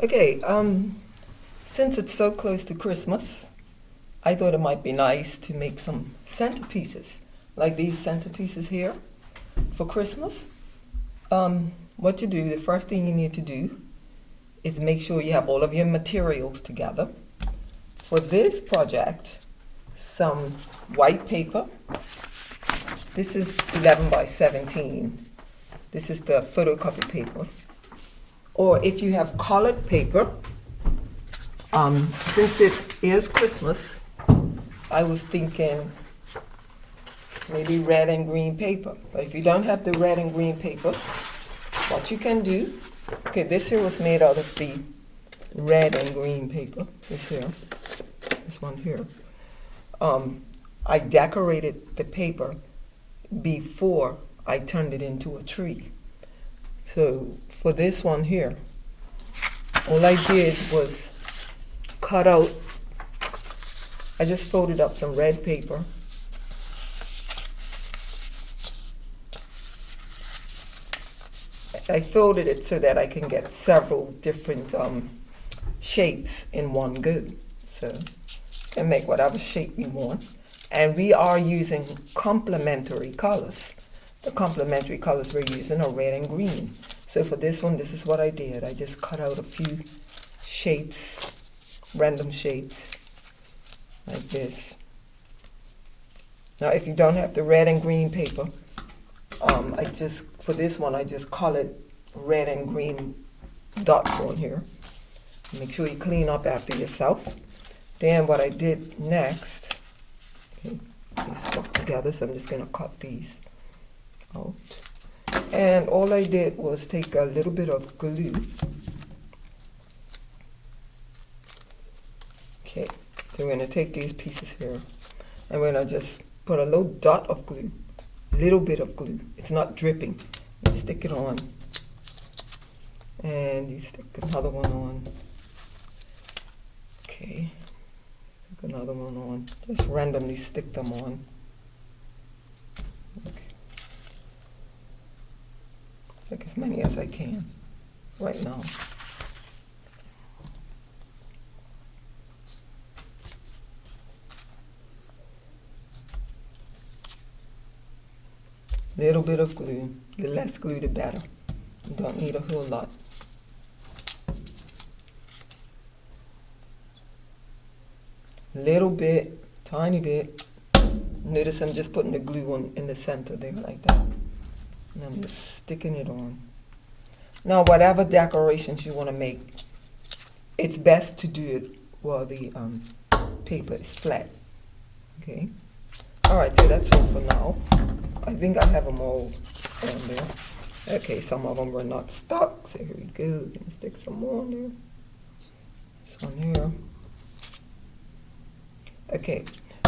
Okay, since it's so close to Christmas, I thought it might be nice to make some centerpieces, like these centerpieces here for Christmas. What you do, the first thing you need to do is make sure you have all of your materials together. For this project, some white paper. This is 11 by 17. This is the photocopy paper. Or if you have colored paper, since it is Christmas, I was thinking maybe red and green paper. But if you don't have the red and green paper, what you can do, okay, this here was made out of the red and green paper, this one here. I decorated the paper before I turned it into a tree. So for this one here, all I did was cut out, I just folded up some red paper. I folded it so that I can get several different shapes in one go. So you can make whatever shape you want. And we are using complementary colors. The complementary colors we're using are red and green. So for this one, this is what I did. I just cut out a few shapes, random shapes, like this. Now if you don't have the red and green paper, for this one, I just colored red and green dots on here. Make sure you clean up after yourself. Then what I did next, okay, these stuck together, so I'm just gonna cut these out. And all I did was take a little bit of glue. Okay, so we're gonna take these pieces here, and we're gonna just put a little dot of glue, little bit of glue. It's not dripping. You stick it on, and you stick another one on. Okay, stick another one on. Just randomly stick them on. Okay. Like as many as I can right now. Little bit of glue. The less glue, the better. You don't need a whole lot. Little bit, tiny bit. Notice I'm just putting the glue on in the center there like that. And I'm just sticking it on. Now whatever decorations you want to make, it's best to do it while the paper is flat. Okay? Alright, so that's all for now. I think I have them all on there. Okay, some of them were not stuck, so here we go. We're gonna stick some more on there. This one here. Okay,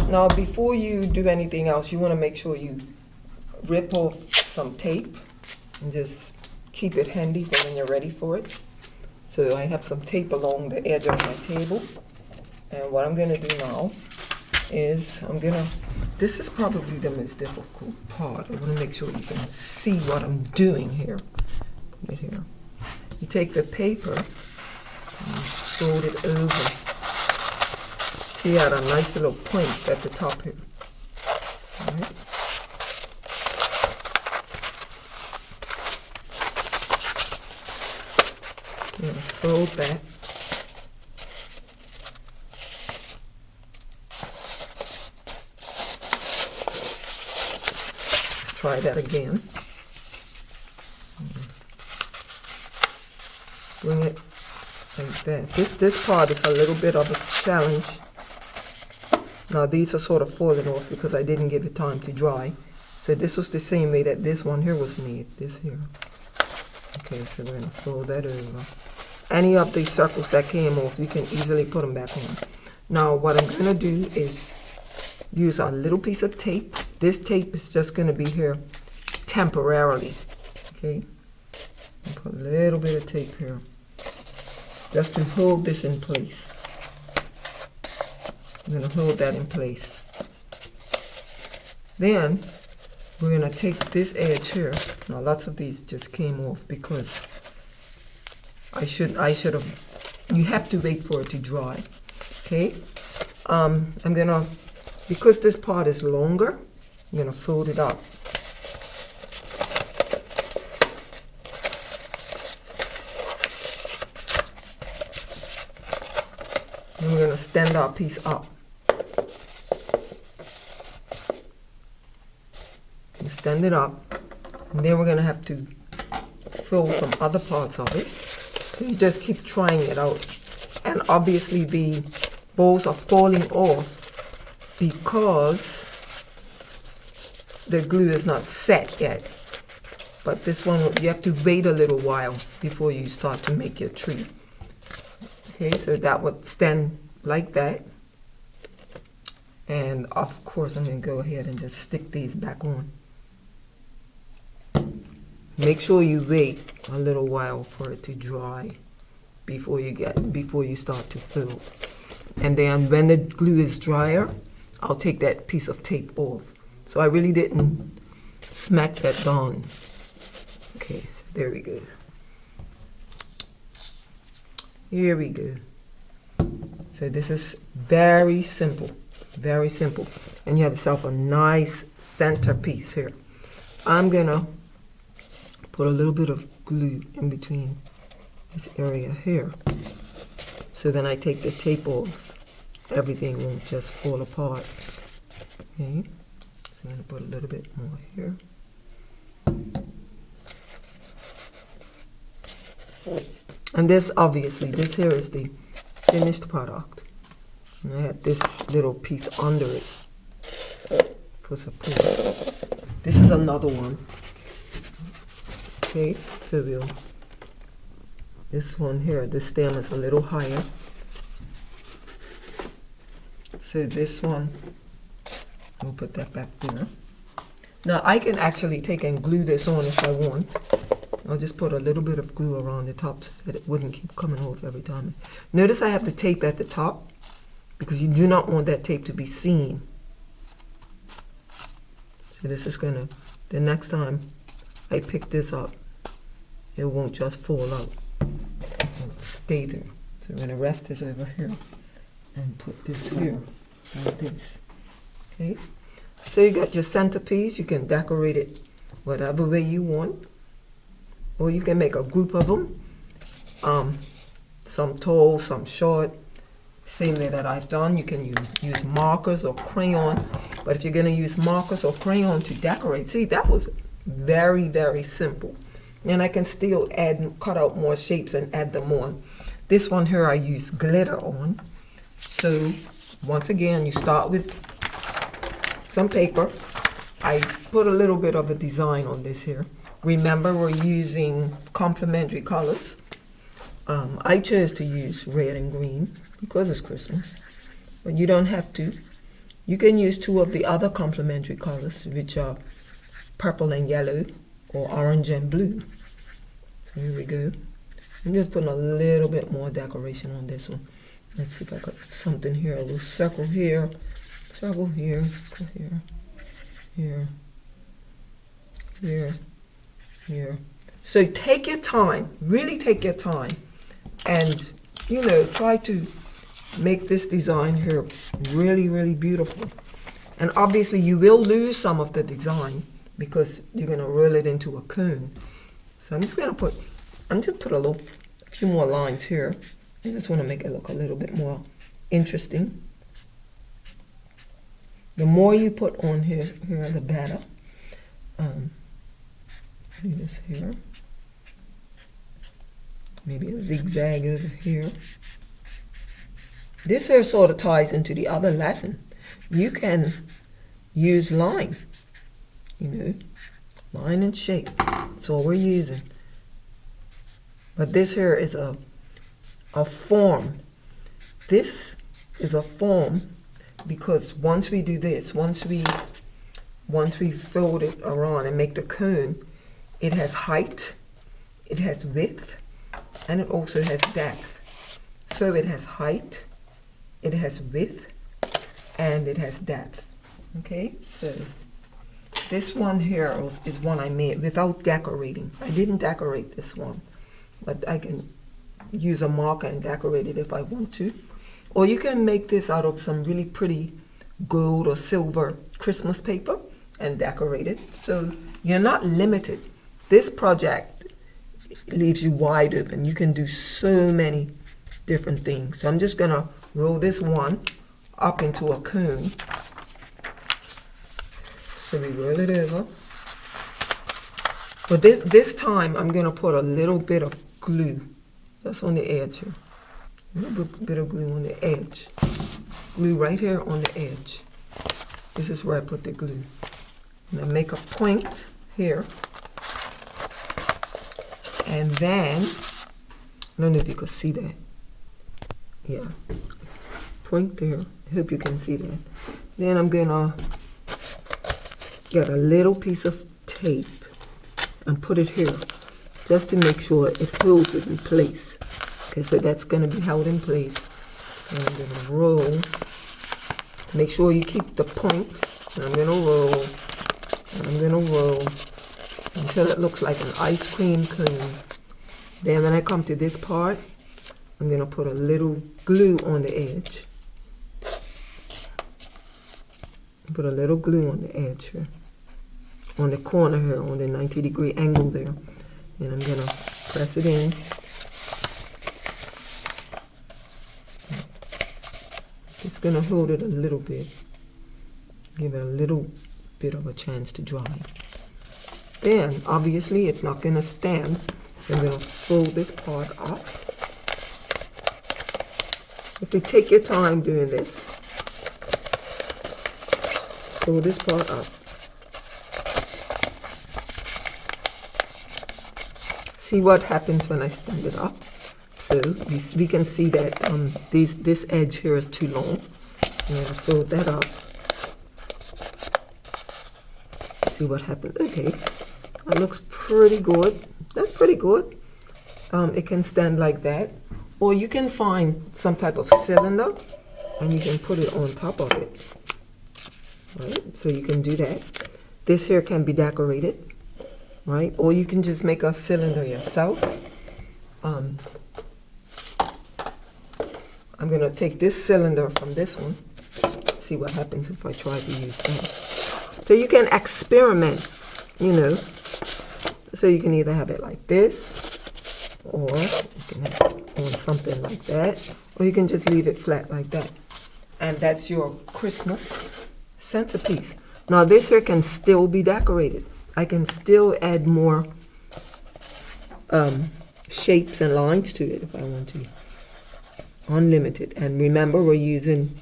now before you do anything else, you want to make sure you rip off some tape and just keep it handy for when you're ready for it. So I have some tape along the edge of my table, and what I'm going to do now is this is probably the most difficult part. I want to make sure you can see what I'm doing here. Right here. You take the paper and fold it over. See, had a nice little point at the top here. All right. I'm going to fold that. Try that again. Bring it like that. This part is a little bit of a challenge. Now these are sort of falling off because I didn't give it time to dry. So this was the same way that this one here was made, this here. Okay, so we're gonna fold that over. Any of these circles that came off, you can easily put them back on. Now what I'm gonna do is use a little piece of tape. This tape is just gonna be here temporarily, okay? I'll put a little bit of tape here, just to hold this in place. I'm going to hold that in place. Then we're going to take this edge here. Now lots of these just came off because I should have You have to wait for it to dry. Okay. I'm gonna, because this part is longer, I'm gonna fold it up. And we're gonna stand our piece up. Stand it up, and then we're gonna have to fill some other parts of it. So you just keep trying it out. And obviously the balls are falling off because the glue is not set yet. But this one, you have to wait a little while before you start to make your tree. Okay, so that would stand like that. And of course, I'm going to go ahead and just stick these back on. Make sure you wait a little while for it to dry before you start to fill. And then when the glue is drier, I'll take that piece of tape off. So I really didn't smack that down. Okay, so there we go. Here we go. So this is very simple, very simple. And you have yourself a nice centerpiece here. I'm gonna put a little bit of glue in between this area here. So then I take the tape off. Everything won't just fall apart. Okay, so I'm gonna put a little bit more here. And this, obviously, this here is the finished product. And I had this little piece under it for support. This is another one. Okay, so this one here, this stem is a little higher. So this one, we'll put that back there. Now I can actually take and glue this on if I want. I'll just put a little bit of glue around the top so that it wouldn't keep coming off every time. Notice I have the tape at the top because you do not want that tape to be seen. So this is gonna, the next time I pick this up, it won't just fall out. It'll stay there. So we're gonna rest this over here and put this here like this. Okay. So you got your centerpiece. You can decorate it whatever way you want, or you can make a group of them. Some tall, some short. Same way that I've done. You can use markers or crayon. But if you're gonna use markers or crayon to decorate, see, that was very, very simple. And I can still cut out more shapes and add them on. This one here I use glitter on. So once again, you start with some paper. I put a little bit of a design on this here. Remember, we're using complementary colors. I chose to use red and green because it's Christmas, but you don't have to. You can use two of the other complementary colors, which are purple and yellow, or orange and blue. So here we go. I'm just putting a little bit more decoration on this one. Let's see if I got something here. A little circle here, circle here, here, here, here, here. So take your time, really take your time, and try to make this design here really, really beautiful. And obviously you will lose some of the design because you're going to roll it into a cone. So I'm just put a few more lines here. I just want to make it look a little bit more interesting. The more you put on here the better. This here. Maybe a zigzag over here. This here sort of ties into the other lesson. You can use line, line and shape. That's all we're using. But this here is a form. This is a form because once we do this, once we fold it around and make the cone, it has height, it has width, and it also has depth. So it has height, it has width, and it has depth. Okay, so this one here is one I made without decorating. I didn't decorate this one, but I can use a marker and decorate it if I want to. Or you can make this out of some really pretty gold or silver Christmas paper and decorate it. So you're not limited. This project leaves you wide open. You can do so many different things. So I'm just gonna roll this one up into a cone. So we roll it over. But this time I'm gonna put a little bit of glue. That's on the edge here. A little bit of glue on the edge. Glue right here on the edge. This is where I put the glue. And I make a point here. And then, I don't know if you can see that. Yeah, point there. I hope you can see that. Then I'm gonna get a little piece of tape and put it here, just to make sure it holds it in place. Okay, so that's gonna be held in place. And I'm gonna roll. Make sure you keep the point. And I'm gonna roll, and I'm gonna roll until it looks like an ice cream cone. Then when I come to this part, I'm gonna put a little glue on the edge. Put a little glue on the edge here, on the corner here, on the 90-degree angle there. And I'm gonna press it in. Just gonna hold it a little bit. Give it a little bit of a chance to dry. Then, obviously, it's not gonna stand. So I'm gonna fold this part up. You have to take your time doing this. Fold this part up. See what happens when I stand it up. So we can see that this edge here is too long. I'm gonna fold that up. See what happens. Okay, that looks pretty good. That's pretty good. It can stand like that. Or you can find some type of cylinder and you can put it on top of it. Right? So you can do that. This here can be decorated. Right? Or you can just make a cylinder yourself. I'm gonna take this cylinder from this one. See what happens if I try to use that. So you can experiment, you know. So you can either have it like this, or you can have it on something like that, or you can just leave it flat like that. And that's your Christmas centerpiece. Now this here can still be decorated. I can still add more shapes and lines to it if I want to. Unlimited. And remember, we're using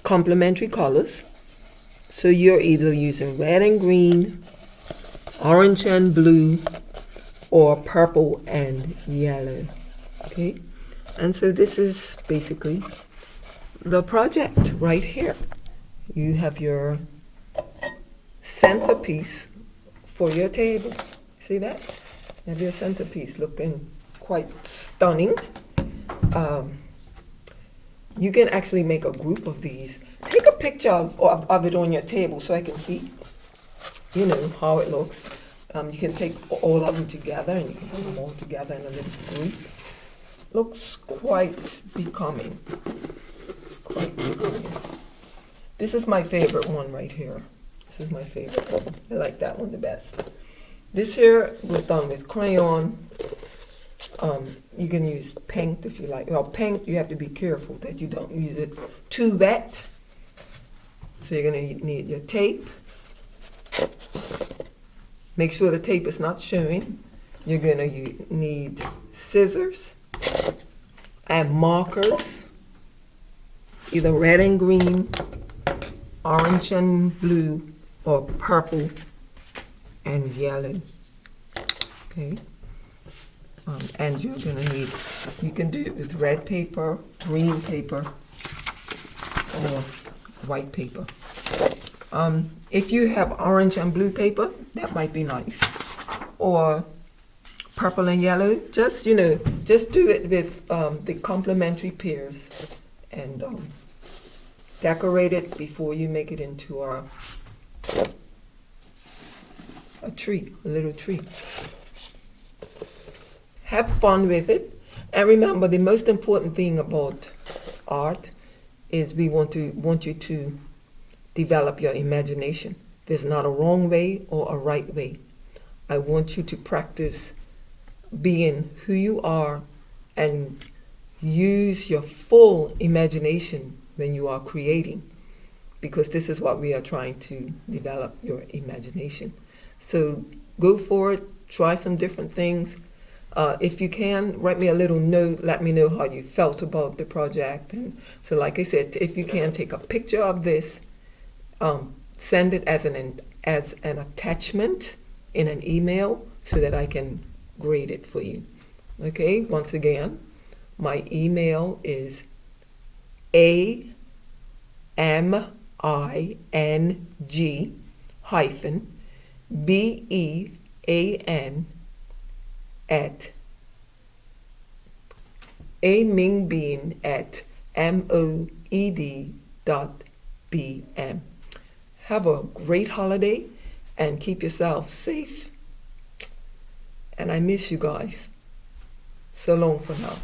complementary colors. So you're either using red and green, orange and blue, or purple and yellow. Okay? And so this is basically the project right here. You have your centerpiece for your table. See that? You have your centerpiece looking quite stunning. You can actually make a group of these. Take a picture of it on your table so I can see, you know, how it looks. You can take all of them together and you can put them all together in a little group. Looks quite becoming. Quite becoming. This is my favorite one right here. This is my favorite one. I like that one the best. This here was done with crayon. You can use paint if you like. Well, paint, you have to be careful that you don't use it too wet. So you're going to need your tape. Make sure the tape is not showing. You're going to need scissors and markers, either red and green, orange and blue, or purple and yellow. Okay. And you're going to need, you can do it with red paper, green paper, or white paper. If you have orange and blue paper, that might be nice. Or purple and yellow, just, you know, just do it with the complementary pairs and decorate it before you make it into a tree, a little tree. have fun with it. And remember, the most important thing about art is we want you to develop your imagination. There's not a wrong way or a right way. I want you to practice being who you are and use your full imagination when you are creating, because this is what we are trying to develop, your imagination. So go for it, try some different things. If you can, write me a little note, let me know how you felt about the project. And so like I said, if you can, take a picture of this, send it as an attachment in an email so that I can grade it for you. Okay, once again, my email is AMING-BEAN at moed.bm. Have a great holiday and keep yourself safe. And I miss you guys. So long for now.